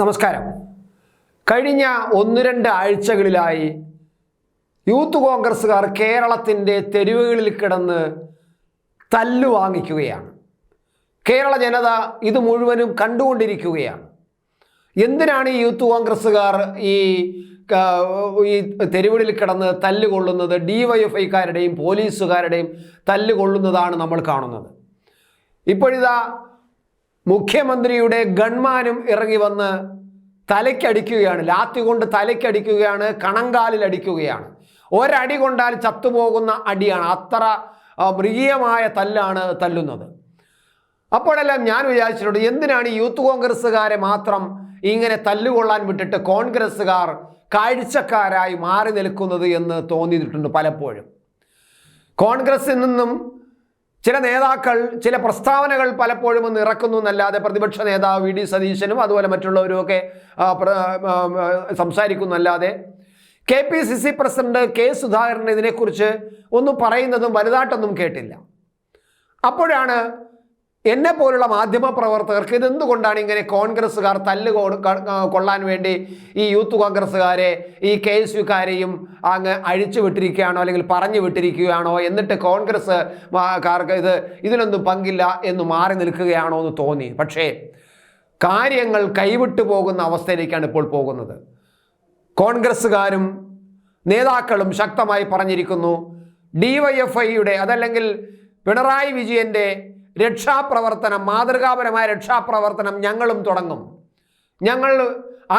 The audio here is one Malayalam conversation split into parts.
നമസ്കാരം. കഴിഞ്ഞ 1-2 ആഴ്ചകളിലായി യൂത്ത് കോൺഗ്രസ്സുകാർ കേരളത്തിൻ്റെ തെരുവുകളിൽ കിടന്ന് തല്ലു വാങ്ങിക്കുകയാണ്. കേരള ജനത ഇത് മുഴുവനും കണ്ടുകൊണ്ടിരിക്കുകയാണ്. എന്തിനാണ് ഈ യൂത്ത് കോൺഗ്രസ്സുകാർ ഈ തെരുവുകളിൽ കിടന്ന് തല്ലുകൊള്ളുന്നത്? ഡിവൈഎഫ്ഐക്കാരുടെയും പോലീസുകാരുടെയും തല്ലുകൊള്ളുന്നതാണ് നമ്മൾ കാണുന്നത്. ഇപ്പോഴിതാ മുഖ്യമന്ത്രിയുടെ ഗൺമാനും ഇറങ്ങി വന്ന് തലയ്ക്കടിക്കുകയാണ്, ലാത്തി കൊണ്ട് തലയ്ക്കടിക്കുകയാണ്, കണങ്കാലിൽ അടിക്കുകയാണ്. ഒരടി കൊണ്ടാൽ ചത്തുപോകുന്ന അടിയാണ്. അത്ര മൃഗീയമായ തല്ലാണ് തല്ലുന്നത്. അപ്പോഴെല്ലാം ഞാൻ വിചാരിച്ചിട്ടുണ്ട്, എന്തിനാണ് ഈ യൂത്ത് കോൺഗ്രസ്സുകാരെ മാത്രം ഇങ്ങനെ തല്ലുകൊള്ളാൻ വിട്ടിട്ട് കോൺഗ്രസ്സുകാർ കാഴ്ചക്കാരായി മാറി നിൽക്കുന്നത് എന്ന് തോന്നിയിട്ടുണ്ട് പലപ്പോഴും. കോൺഗ്രസിൽ നിന്നും ചില നേതാക്കൾ ചില പ്രസ്താവനകൾ പലപ്പോഴും ഒന്ന് ഇറക്കുന്നു എന്നല്ലാതെ പ്രതിപക്ഷ നേതാവ് വി ഡി സതീശനും അതുപോലെ മറ്റുള്ളവരുമൊക്കെ സംസാരിക്കുന്നല്ലാതെ KPCC പ്രസിഡന്റ് K സുധാകരൻ ഇതിനെക്കുറിച്ച് ഒന്നും പറയുന്നതും വലുതായിട്ടൊന്നും കേട്ടില്ല. അപ്പോഴാണ് എന്നെ പോലുള്ള മാധ്യമ പ്രവർത്തകർക്ക് ഇതെന്തുകൊണ്ടാണ് ഇങ്ങനെ കോൺഗ്രസ്സുകാർ കൊള്ളാൻ വേണ്ടി ഈ യൂത്ത് കോൺഗ്രസ്സുകാരെ ഈ KSUക്കാരെയും അങ്ങ് അഴിച്ചു വിട്ടിരിക്കുകയാണോ അല്ലെങ്കിൽ പറഞ്ഞു വിട്ടിരിക്കുകയാണോ, എന്നിട്ട് കോൺഗ്രസ്സുകാർക്ക് ഇതിനൊന്നും പങ്കില്ല എന്ന് മാറി നിൽക്കുകയാണോ എന്ന് തോന്നി. പക്ഷേ കാര്യങ്ങൾ കൈവിട്ടു പോകുന്ന അവസ്ഥയിലേക്കാണ് ഇപ്പോൾ പോകുന്നത്. കോൺഗ്രസ്സുകാരും നേതാക്കളും ശക്തമായി പറഞ്ഞിരിക്കുന്നു, DYFIയുടെ അതല്ലെങ്കിൽ പിണറായി വിജയൻ്റെ രക്ഷാപ്രവർത്തനം, മാതൃകാപരമായ രക്ഷാപ്രവർത്തനം ഞങ്ങളും തുടങ്ങും. ഞങ്ങൾ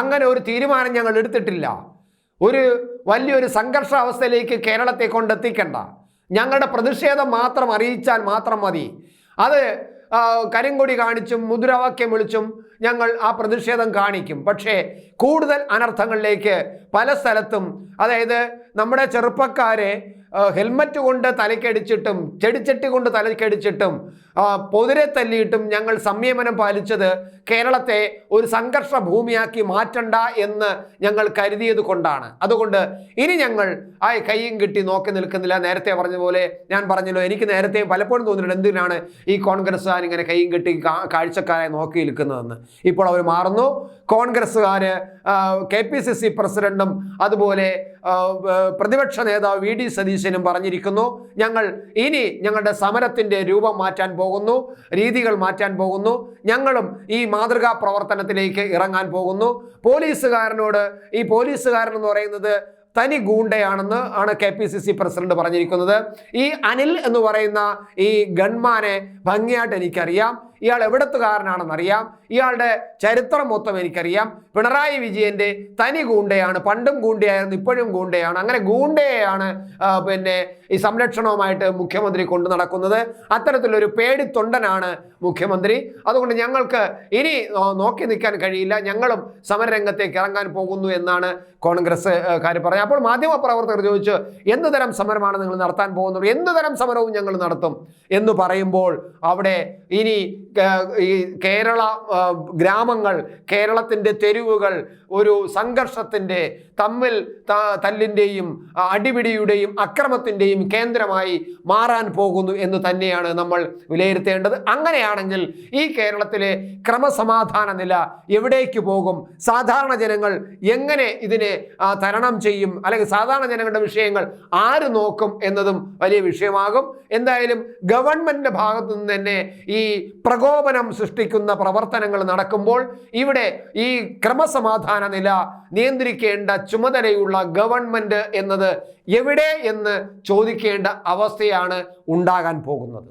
അങ്ങനെ ഒരു തീരുമാനം ഞങ്ങൾ എടുത്തിട്ടില്ല. ഒരു വലിയൊരു സംഘർഷാവസ്ഥയിലേക്ക് കേരളത്തെ കൊണ്ടെത്തിക്കണ്ട. ഞങ്ങളുടെ പ്രതിഷേധം മാത്രം അറിയിച്ചാൽ മാത്രം മതി. അത് കരിങ്കൊടി കാണിച്ചും മുദ്രാവാക്യം വിളിച്ചും ഞങ്ങൾ ആ പ്രതിഷേധം കാണിക്കും. പക്ഷേ കൂടുതൽ അനർത്ഥങ്ങളിലേക്ക് പല സ്ഥലത്തും, അതായത് നമ്മുടെ ചെറുപ്പക്കാരെ ഹെൽമറ്റ് കൊണ്ട് തലക്കടിച്ചിട്ടും ചെടിച്ചട്ടി കൊണ്ട് തലക്കടിച്ചിട്ടും പൊതിരെ തല്ലിയിട്ടും ഞങ്ങൾ സംയമനം പാലിച്ചത് കേരളത്തെ ഒരു സംഘർഷ ഭൂമിയാക്കി മാറ്റണ്ട എന്ന് ഞങ്ങൾ കരുതിയത് കൊണ്ടാണ്. അതുകൊണ്ട് ഇനി ഞങ്ങൾ കയ്യും കിട്ടി നോക്കി നിൽക്കുന്നില്ല. നേരത്തെ പറഞ്ഞ പോലെ ഞാൻ പറഞ്ഞല്ലോ, എനിക്ക് നേരത്തെ പലപ്പോഴും തോന്നിയിട്ടുണ്ട് എന്തിനാണ് ഈ കോൺഗ്രസ്സുകാർ ഇങ്ങനെ കയ്യും കെട്ടി കാഴ്ചക്കാരെ നോക്കി നിൽക്കുന്നതെന്ന്. ഇപ്പോൾ അവർ മാറുന്നു. കോൺഗ്രസ്സുകാർ KPCC പ്രസിഡന്റും അതുപോലെ പ്രതിപക്ഷ നേതാവ് വി ഡി സതീശനും പറഞ്ഞിരിക്കുന്നു, ഞങ്ങൾ ഇനി ഞങ്ങളുടെ സമരത്തിൻ്റെ രൂപം മാറ്റാൻ പോകുന്നു, രീതികൾ മാറ്റാൻ പോകുന്നു, ഞങ്ങളും ഈ മാതൃകാ പ്രവർത്തനത്തിലേക്ക് ഇറങ്ങാൻ പോകുന്നു. പോലീസുകാരനോട്, ഈ പോലീസുകാരൻ എന്ന് പറയുന്നത് തനി ഗൂണ്ടയാണെന്ന് ആണ് KPCC പ്രസിഡന്റ് പറഞ്ഞിരിക്കുന്നത്. ഈ അനിൽ എന്ന് പറയുന്ന ഈ ഗൺമാനെ ഭംഗിയായിട്ട് എനിക്കറിയാം. ഇയാൾ എവിടത്തുകാരനാണെന്നറിയാം. ഇയാളുടെ ചരിത്രം മൊത്തം എനിക്കറിയാം. പിണറായി വിജയൻ്റെ തനി ഗൂണ്ടയാണ്. പണ്ടും ഗൂണ്ടയായിരുന്നു, ഇപ്പോഴും ഗൂണ്ടയാണ്. അങ്ങനെ ഗൂണ്ടയെയാണ് ഈ സംരക്ഷണവുമായിട്ട് മുഖ്യമന്ത്രി കൊണ്ടു നടക്കുന്നത്. അത്തരത്തിലൊരു പേടിത്തൊണ്ടനാണ് മുഖ്യമന്ത്രി. അതുകൊണ്ട് ഞങ്ങൾക്ക് ഇനി നോക്കി നിൽക്കാൻ കഴിയില്ല, ഞങ്ങളും സമരരംഗത്തേക്ക് ഇറങ്ങാൻ പോകുന്നു എന്നാണ് കോൺഗ്രസ്സുകാർ പറഞ്ഞത്. അപ്പോൾ മാധ്യമപ്രവർത്തകർ ചോദിച്ചു, എന്ത് തരം സമരമാണ് നിങ്ങൾ നടത്താൻ പോകുന്നത്? എന്ത് തരം സമരവും ഞങ്ങൾ നടത്തും എന്ന് പറയുമ്പോൾ അവിടെ ഇനി ഈ കേരള ഗ്രാമങ്ങൾ, കേരളത്തിൻ്റെ തെരുവുകൾ ഒരു സംഘർഷത്തിൻ്റെ തല്ലിൻ്റെയും അടിപിടിയുടെയും അക്രമത്തിൻ്റെയും കേന്ദ്രമായി മാറാൻ പോകുന്നു എന്ന് തന്നെയാണ് നമ്മൾ വിലയിരുത്തേണ്ടത്. അങ്ങനെയാണെങ്കിൽ ഈ കേരളത്തിലെ ക്രമസമാധാന നില എവിടേക്ക് പോകും? സാധാരണ ജനങ്ങൾ എങ്ങനെ ഇതിനെ തരണം ചെയ്യും? അല്ലെങ്കിൽ സാധാരണ ജനങ്ങളുടെ വിഷയങ്ങൾ ആര് നോക്കും എന്നതും വലിയ വിഷയമാകും. എന്തായാലും ഗവൺമെന്റിന്റെ ഭാഗത്തു നിന്ന് തന്നെ ഈ പ്രകോപനം സൃഷ്ടിക്കുന്ന പ്രവർത്തനങ്ങൾ നടക്കുമ്പോൾ ഇവിടെ ഈ ക്രമസമാധാന നില നിയന്ത്രിക്കേണ്ട ചുമതലയുള്ള ഗവൺമെന്റ് എന്നത് എവിടെ എന്ന് ചോദിക്കേണ്ട അവസ്ഥയാണ് ഉണ്ടാകാൻ പോകുന്നത്.